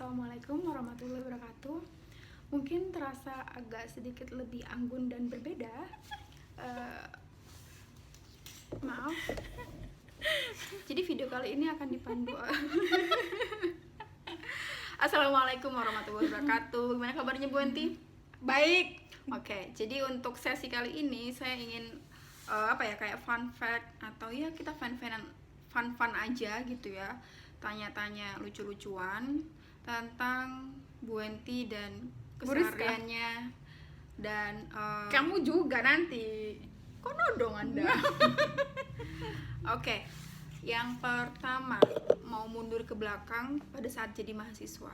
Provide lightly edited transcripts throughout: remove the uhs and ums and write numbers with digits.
Assalamualaikum warahmatullahi wabarakatuh. Mungkin terasa agak sedikit lebih anggun dan berbeda. Maaf. Jadi video kali ini akan dipandu. Assalamualaikum warahmatullahi wabarakatuh. Gimana kabarnya Bu Enti? Baik. Oke, jadi untuk sesi kali ini saya ingin kayak fun fact atau ya kita fun aja gitu ya. Tanya-tanya lucu-lucuan tentang Bu Enti dan kesehariannya dan Kamu juga nanti. kok nodong Anda? Oke, yang pertama mau mundur ke belakang pada saat jadi mahasiswa.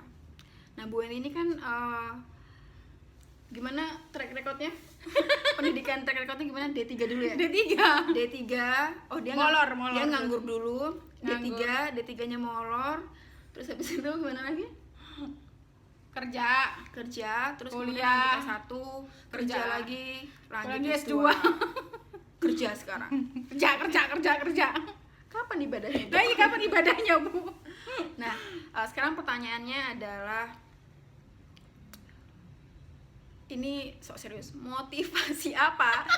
Nah, Bu Enti ini kan gimana track recordnya? Pendidikan track recordnya gimana? D3 dulu ya? D3. Oh, dia Molor dia nganggur dulu. Nganggur. D3-nya molor. Terus habis itu gimana lagi? Kerja, terus kemudian Kuliah. lanjut S1, kerja lagi, lanjut S2. Kerja sekarang. kerja. Kapan ibadahnya? Nah, iya, kapan ibadahnya, Bu? Nah, sekarang pertanyaannya adalah ini sok serius. Motivasi apa?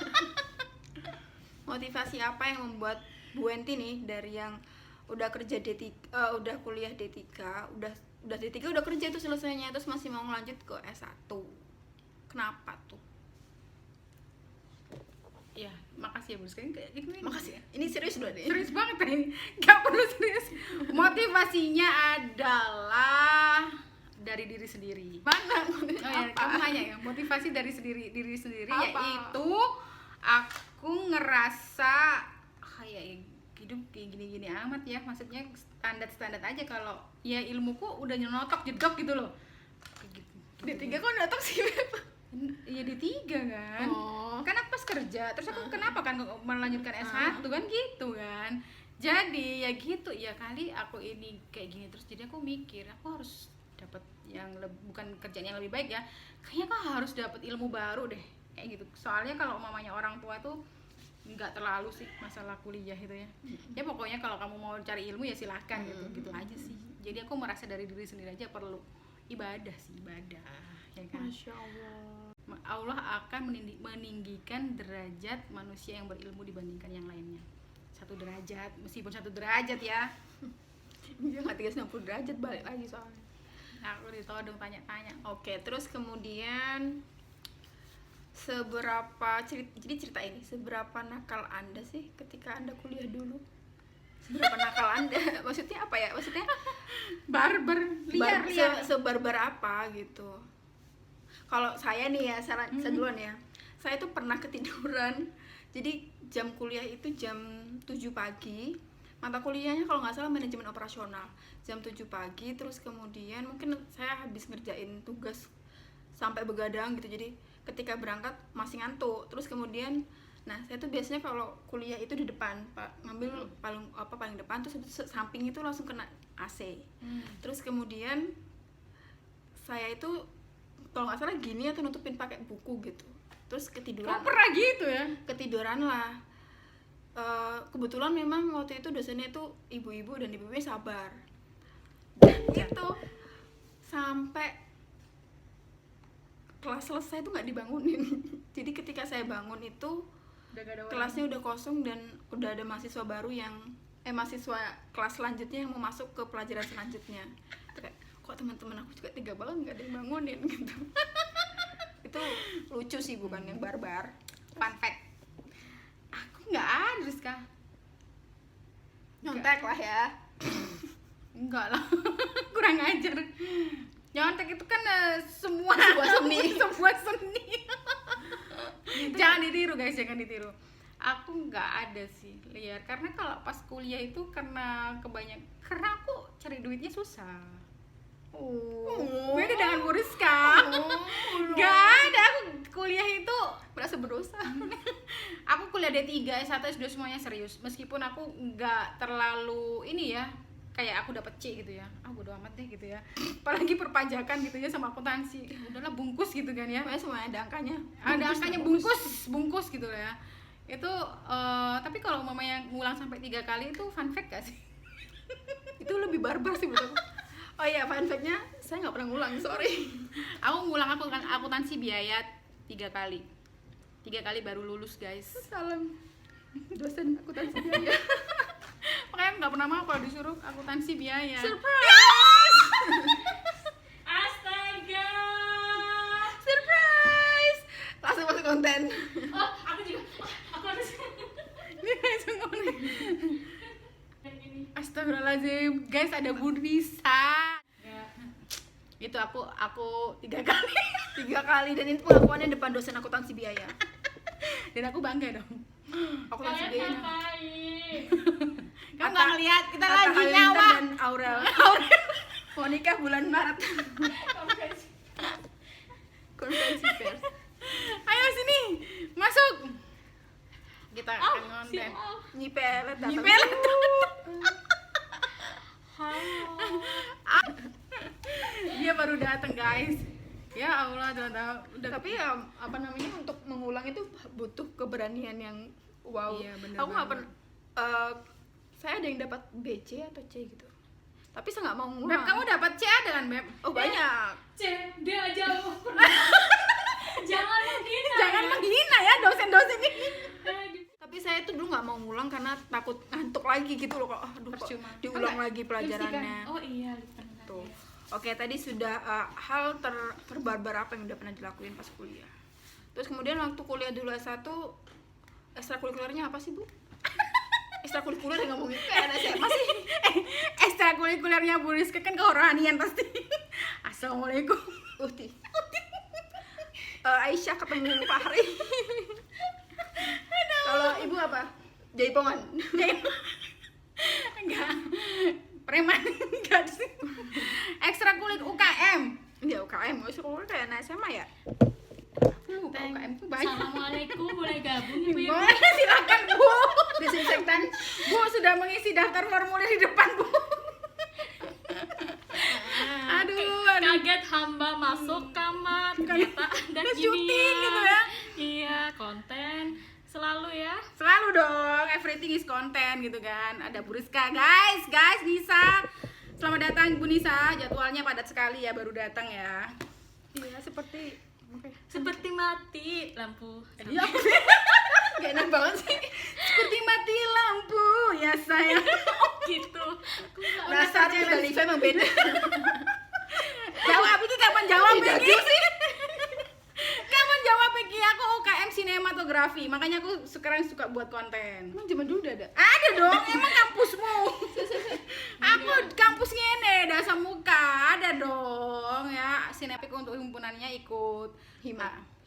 Motivasi apa yang membuat Bu Enti nih dari yang udah kerja D3, udah kuliah D3, udah D3 udah kerja itu selesainya, terus masih mau lanjut ke S1. Kenapa tuh? Ya, makasih ya, Bu. Sekarang kayak gitu nih. Makasih ya. Ini serius loh deh. Serius banget ini. Gak perlu serius. Motivasinya adalah dari diri sendiri. Mana? Oh ya, kamu nanya ya, motivasi dari diri sendiri Apa? yaitu aku ngerasa kayak hidup kayak gini-gini amat ya, maksudnya standar aja. Kalau ya ilmuku udah nyenotok jedok gitu loh. Kayak gitu. D3 kok notok sih, Beb? Iya D3 kan. Oh. Kan aku pas kerja, terus aku kenapa kan melanjutkan S1 kan gitu kan. Jadi ya gitu, ya kali aku ini kayak gini terus, jadi aku mikir aku harus dapat yang bukan kerjaan yang lebih baik ya. Kayaknya aku harus dapat ilmu baru deh. Kayak gitu. Soalnya kalau mamanya orang tua tuh nggak terlalu sih masalah kuliah itu ya. Ya pokoknya kalau kamu mau cari ilmu ya silahkan gitu aja sih. Jadi aku merasa dari diri sendiri aja perlu ibadah ya kan. Masya Allah. Allah akan meninggikan derajat manusia yang berilmu dibandingkan yang lainnya. 1 derajat, meskipun 1 derajat ya. Dia nggak 360 derajat, balik lagi soalnya. Nah, aku ditodong tanya-tanya. Oke, terus kemudian cerita ini seberapa nakal Anda sih ketika Anda kuliah dulu? Seberapa nakal Anda? Maksudnya apa ya? Maksudnya Barbar, liar. sebarbar apa gitu? Kalau saya nih ya, saya duluan ya. Saya tuh pernah ketiduran. Jadi jam kuliah itu jam 7 pagi. Mata kuliahnya kalau nggak salah manajemen operasional. Jam 7 pagi, terus kemudian mungkin saya habis ngerjain tugas sampai begadang gitu. Jadi ketika berangkat masih ngantuk. Terus kemudian saya tuh biasanya kalau kuliah itu di depan, Pak, ngambil paling depan, terus samping itu langsung kena AC. Terus kemudian saya itu kalau nggak salah gini atau nutupin pakai buku gitu, terus ketiduran. Kamu pernah gitu ya? Ketiduran lah. Kebetulan memang waktu itu dosennya itu ibu-ibu dan ibu-ibunya sabar. Gitu sampai kelas selesai tuh nggak dibangunin. Jadi ketika saya bangun itu Udah gak ada orang. kelasnya udah kosong dan udah ada mahasiswa baru yang mahasiswa kelas selanjutnya yang mau masuk ke pelajaran selanjutnya. Kayak, kok teman-teman aku juga tega banget nggak ada yang bangunin gitu. Itu lucu sih, bukan yang barbar. Fun fact, aku nggak ada, Rizka. Nyontek lah ya. Enggak lah. Kurang ajar. Nyontek itu kan sebuah seni. Sebuah seni. Jangan ditiru guys, jangan ditiru. Aku nggak ada sih liar, karena kalau pas kuliah itu karena aku cari duitnya susah. Beda dengan Bu Rizka. Nggak ada, aku kuliah itu Merasa berdosa. aku kuliah D3, S1, S2 semuanya serius. Meskipun aku nggak terlalu ini ya, kayak aku dapat C gitu ya, bodo amat deh gitu ya. Apalagi perpajakan gitu ya sama akuntansi, udahlah bungkus gitu kan ya. Pokoknya semuanya ada angkanya. Ada angkanya, bungkus gitu lah ya. Itu tapi kalau mamanya ngulang sampai 3 kali itu fun fact gak sih? Itu lebih barbar sih betul. Oh iya, fun fact-nya saya nggak pernah ngulang, sorry. Aku ngulang akuntansi biaya 3 kali. 3 kali baru lulus, guys. Salam dosen akuntansi biaya. Makanya nggak pernah mau kalau disuruh akuntansi biaya. Surprise! Astaga. Surprise! Langsung masuk konten. Oh, aku juga. Aku harus. Ini langsung ngomong. Ini. Astagfirullahaladzim, guys, ada Bunisa. Ya. Itu aku 3 kali. 3 kali, dan itu pengakuannya depan dosen akuntansi biaya. Dan aku bangga dong. Akuntansi Kalian biaya. ngapain? Kamu nggak ngeliat, kita Atta lagi Halilintar nyawa. dan Aurel. Mau nikah bulan Maret. Konferensi pers. Ayo sini, masuk. Kita Oh, akan konten. siap. Nyipelet datang. Nyipelet. Halo. Dia baru datang, guys. Ya Allah, udah. Tapi ya apa namanya, untuk mengulang itu butuh keberanian yang wow. Iya, bener Aku nggak banget. pernah. Saya ada yang dapat B, C atau C gitu. Tapi saya nggak mau Beb, ngulang. kamu dapat C ada kan, Beb? Oh banyak. Dia aja pernah. Jangan menghina. Jangan ya. menghina ya dosen-dosen ini. Tapi saya tuh dulu nggak mau ngulang karena takut ngantuk lagi gitu loh kok. Aduh, kok Percuma. diulang Enggak, lagi pelajarannya. Oh iya, benar. Tuh. Oke, tadi sudah hal terbarbar apa yang udah pernah dilakuin pas kuliah. Terus kemudian waktu kuliah dulu S1, ekstrakurikulernya apa sih, Bu? Ekstrakurikuler yang ngomongin kayak SMA sih. Ekstrakurikulernya Bu Rizky kan kerohanian pasti. Assalamualaikum. Uti. Aisyah ketemu Fahri. Kalau Ibu apa? Jaipongan. Enggak. Preman enggak sih. Ekstrakulit UKM. Dia UKM, sekolah kayak anak SMA ya? Lupa UKM tuh banyak. Assalamualaikum, boleh gabung Ibu ya? Boleh, silakan Bu. Desinfektan. Bu sudah mengisi daftar formulir di depan, Bu. Aduh. Kaget hamba masuk kamar, ternyata ada Ada gini syuting gitu ya. Iya, konten selalu ya. Selalu dong, everything is content gitu kan. Ada Bu Rizka, guys, Nisa. Selamat datang Bu Nisa, jadwalnya padat sekali ya, baru datang ya. Iya, seperti Seperti mati lampu. Ya, gak enak banget sih. seperti mati lampu ya sayang. Gitu. Dasar Musdalifah emang beda. Jawab ini kapan jawab Tidak ini? Kapan jawab ini? Aku UKM sinematografi, makanya aku sekarang suka buat konten. Emang zaman dulu udah ada. Ada dong, emang kampusmu. Aku kampus ngene, dasar muka ada dong ya. Sinepik untuk himpunannya ikut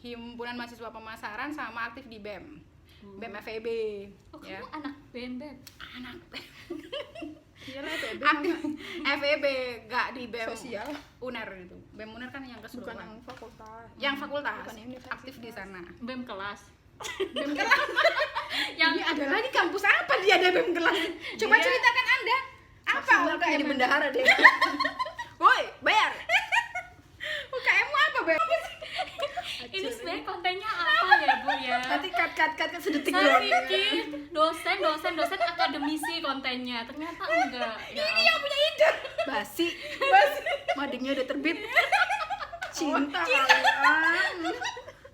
himpunan mahasiswa pemasaran sama aktif di BEM. BEM FEB. Oh, Ya. kamu anak bem-bem. Anak BEM. Iyalah, PB Aktif FEB, gak di BEM Sosial. UNER itu. BEM UNER kan yang Bukan keseluruhan. yang fakultas. Yang fakultas Bukan universitas. aktif di sana. Bem kelas. BEM kelas. Yang Ini ada lagi kampus apa dia ada BEM kelas? Coba Dia- ceritakan Anda. Apa Maksimal kayak di UKM? bendahara deh. Woi, bayar. UKM-mu apa, BEM? ini sebenarnya kontennya apa ya Bu ya? Nanti cut sedetik Saya doang. pikir dosen akademisi kontennya, ternyata enggak. Ya Ini yang punya ide. Basi. Madingnya udah terbit. Cinta cinta. kali.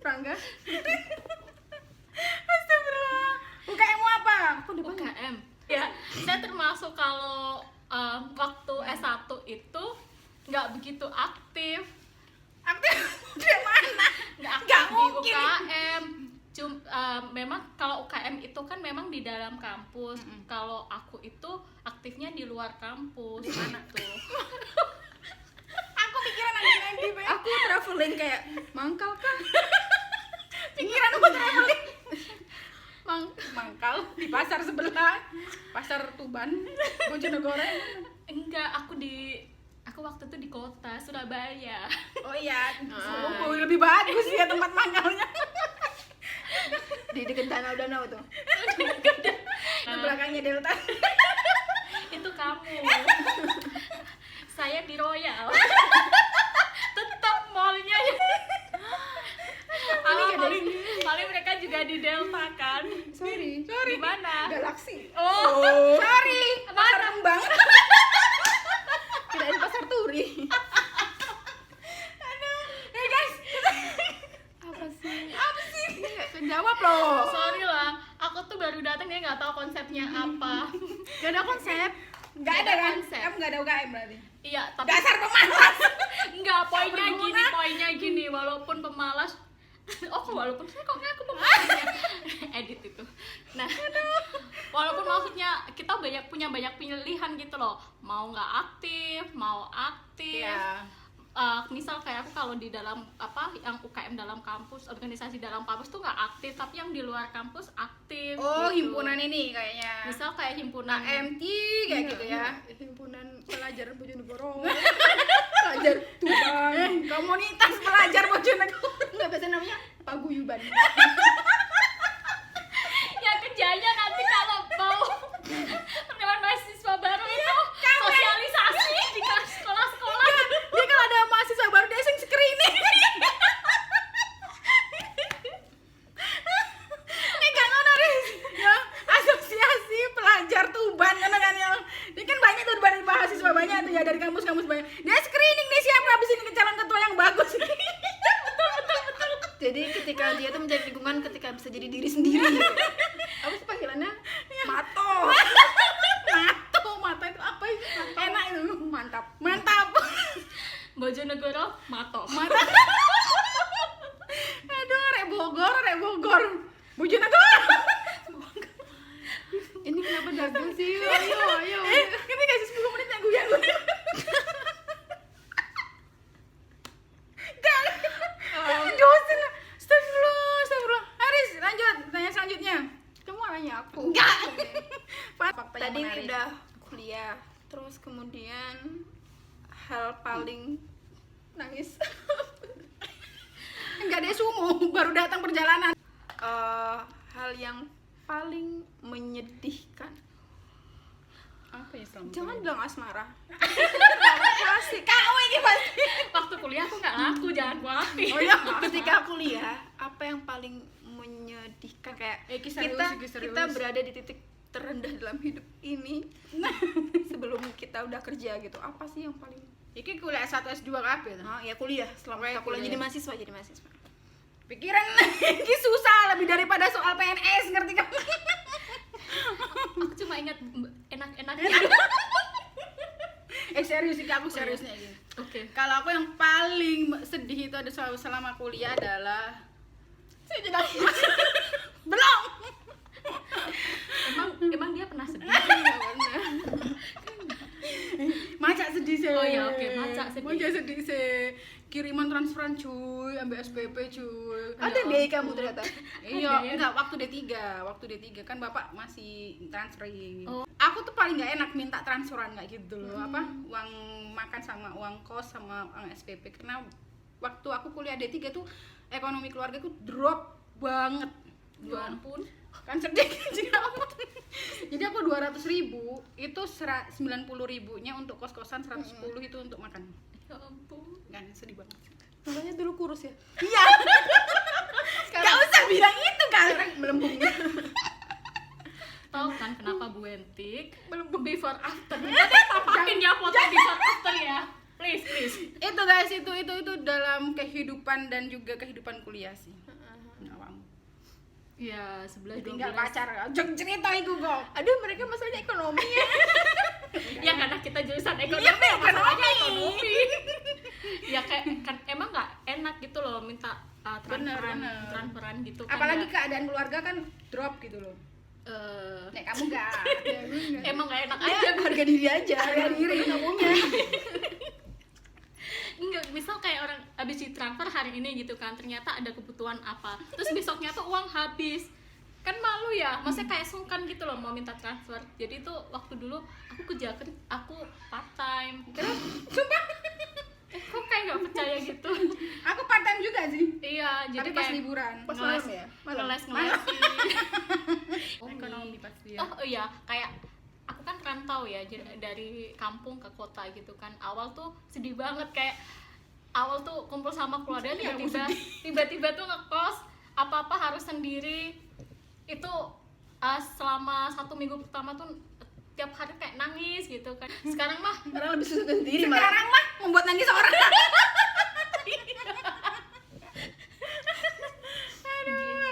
Rangga. Astagfirullah. UKM-mu apa? UKM. Ya, saya termasuk kalau waktu S1 itu nggak begitu aktif. Aktif di mana? Nggak aktif Nggak di mungkin. UKM. Memang kalau UKM itu kan memang di dalam kampus. Kalau aku itu aktifnya di luar kampus. Di mana tuh? Aku pikiran nanti BEM. Aku traveling kayak mangkal kah? Pikiran aku traveling. Mangkal di pasar sebelah. Pasar Tuban, Bojonegoro. Enggak, aku waktu itu di kota Surabaya. Oh iya, oh, lebih bagus ya tempat mangkalnya. Di dekat danau tuh. Di belakangnya Delta. Itu kamu. Saya di Royal. Tetap mallnya. Paling mereka juga di Delta kan. Sorry. Di mana? Galaksi. Oh, Sorry, pasar Mana? kembang. Kirain pasar turi. konsepnya apa. Gak ada konsep. Nggak ada kan? konsep. Kamu nggak ada UKM berarti? Iya, tapi Dasar pemalas. enggak, berguna. poinnya gini, walaupun pemalas. Oh, walaupun saya kok ngaku pemalas ya. Edit itu. Nah, walaupun maksudnya kita punya banyak pilihan gitu loh. Mau nggak aktif, mau aktif. Iya. Misal kayak aku kalau di dalam yang UKM dalam kampus, organisasi dalam kampus tuh nggak aktif, tapi yang di luar kampus aktif. Oh, gitu. himpunan ini kayaknya. Misal kayak himpunan AMT kayak gitu ya. Himpunan Pelajar Bojonegoro. Pelajar Tuban. Komunitas Pelajar Bojonegoro. Enggak biasa namanya paguyuban. Ya kerjanya nanti kalau mau penerimaan mahasiswa baru itu sosialisasi di sekolah-sekolah. Dia kalau ada mahasiswa baru dia sing screening. Ini kan ono ya asosiasi pelajar Tuban kan ya. Ini kan banyak tuh dari mahasiswa banyak tuh ya dari kampus-kampus banyak. Dia screening nih siapa habis ini calon ketua yang bagus. Jadi ketika dia tuh mencari lingkungan ketika bisa jadi diri sendiri gitu. Apa sih panggilannya? Mato. Mato itu apa itu? Enak itu. Mantap. Bojonegoro mato. Aduh, rek Bogor. Bojonegoro. Ini kenapa dagang sih? Ayo. Ini kasih 10 menit yang gue. Dosen. Astagfirullah. Haris, lanjut. Tanya selanjutnya. Kamu nanya aku. Enggak. Fakta yang Tadi menarik. udah kuliah. Terus kemudian hal paling nangis. Enggak deh, sumo baru datang perjalanan. Hal yang paling menyedihkan. Apa ya selama Jangan kuliah? bilang asmara. Pasti kau ini pasti. Waktu kuliah aku nggak laku, jangan kuapi. Oh iya, ketika kuliah apa yang paling menyedihkan kayak Iki serius, kita iki serius. kita berada di titik terendah dalam hidup ini sebelum kita udah kerja gitu. Apa sih yang paling Iki kuliah S1 S2 kabeh ta? ya kuliah selama Oke, kita kuliah kuliah. jadi mahasiswa. Pikiran ini susah lebih daripada soal PNS, ngerti kan? Aku cuma ingat enak-enaknya. Serius iki aku seriusnya iki. Oke. Kalau aku yang paling sedih itu ada selama kuliah adalah Saya jadi belum. Emang dia pernah sedih? macak sedih sih. Oh iya, oke, macak sedih. Macak sedih sih. Kiriman transferan cuy, ambil SPP cuy. Ada biaya kamu ternyata. Iya, enggak waktu D3 kan Bapak masih transferring. Oh. Aku tuh paling nggak enak minta transferan kayak gitu loh. Apa? Uang makan sama uang kos sama uang SPP karena waktu aku kuliah D3 tuh ekonomi keluarga tuh drop banget. Ya ampun. Kan sedih juga amat. Jadi aku 200.000 itu 90.000-nya untuk kos-kosan, 110 itu untuk makan. Ya ampun. Kan sedih banget. Makanya dulu kurus ya. Iya. Gak usah bilang itu kan. Sekarang melembungnya. Tahu kan kenapa Bu Entik Belum. before after? Nanti tampakin ya foto before after ya. Please. Itu guys, itu dalam kehidupan dan juga kehidupan kuliah sih. Awang. Ya, 11 Tinggal 12. pacar. Jeng cerita itu kok. Aduh, mereka masalahnya ekonomi ya. Ya karena kita jurusan ekonomi, Iya, masalahnya ekonomi. Ya kayak kan emang nggak enak gitu loh minta transferan gitu kan. Apalagi ya. keadaan keluarga kan drop gitu loh. Nek kamu gak. Emang nggak enak Ya, aja. harga diri aja, harga diri nggak punya. Enggak, misal kayak orang habis ditransfer hari ini gitu kan, ternyata ada kebutuhan apa, terus besoknya tuh uang habis, kan malu ya, maksudnya kayak sungkan gitu loh mau minta transfer. Jadi tuh waktu dulu aku aku part time. Sumpah. Kok kayak nggak percaya gitu? Aku part time juga sih. Iya, jadi Tapi pas kayak liburan. Pas ngeles malam ya? Malam. ngeles Ekonomi pasti ya. Oh iya, kayak aku kan rantau ya dari kampung ke kota gitu kan. Awal tuh sedih banget, kayak awal tuh kumpul sama keluarga tiba-tiba tuh ngekos, apa-apa harus sendiri. Itu selama 1 minggu pertama tuh tiap hari kayak nangis gitu kan. Sekarang mah Karena lebih susah sendiri malah. Sekarang mah membuat nangis orang.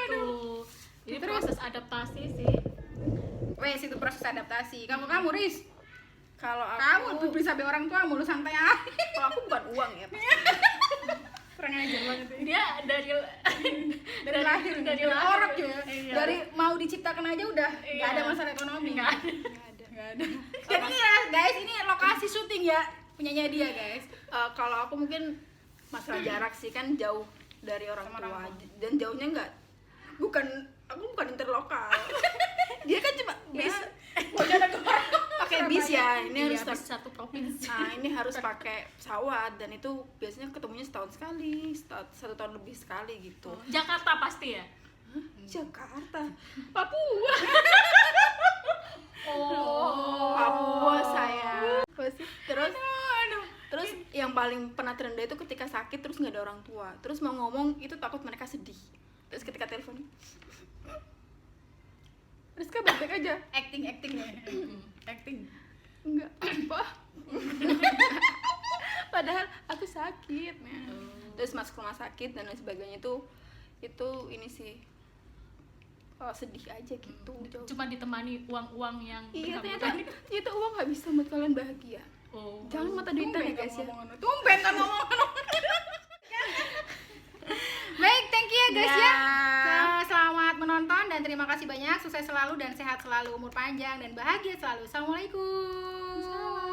gitu. Jadi proses adaptasi sih. Wes itu investasi. Kalau kamu Riz, Kalau kamu aku, beli sampai orang tua mulu santai aja. kalau aku bukan uang ya. Kurang ajar banget ya. Dia Dari lahir, dari dari lahir. orok ya. Iya. Dari mau diciptakan aja udah Iya. nggak ada masalah ekonomi. Nggak ada. Nggak ada. Jadi ya guys, ini lokasi syuting ya punyanya dia guys. Kalau aku mungkin masalah jarak sih, kan jauh dari orang Sama tua, orang tua. dan jauhnya aku bukan interlokal. Dia kan cuma bis, pakai bis ya. Ini harus Iya, habis satu provinsi. Nah, ini harus pakai pesawat, dan itu biasanya ketemunya setahun sekali, 1 tahun lebih sekali gitu. Jakarta pasti ya. Jakarta, Papua, Oh. Papua saya. Terus yang paling pernah terendah itu ketika sakit terus nggak ada orang tua, terus mau ngomong itu takut mereka sedih. Terus ketika telepon, Rizka baik-baik aja. Acting ya. Acting. Enggak apa. Padahal aku sakit. Terus masuk rumah sakit dan lain sebagainya itu ini sih sedih aja gitu. Jauh. Cuma ditemani uang-uang yang Iya, berhamburan. ternyata uang nggak bisa buat kalian bahagia. Oh. Jangan mata duitan ya guys ya. Tumben kan ngomong. Baik, thank you ya guys ya. Selamat menonton dan terima kasih banyak. Sukses selalu dan sehat selalu, umur panjang dan bahagia selalu. Assalamualaikum.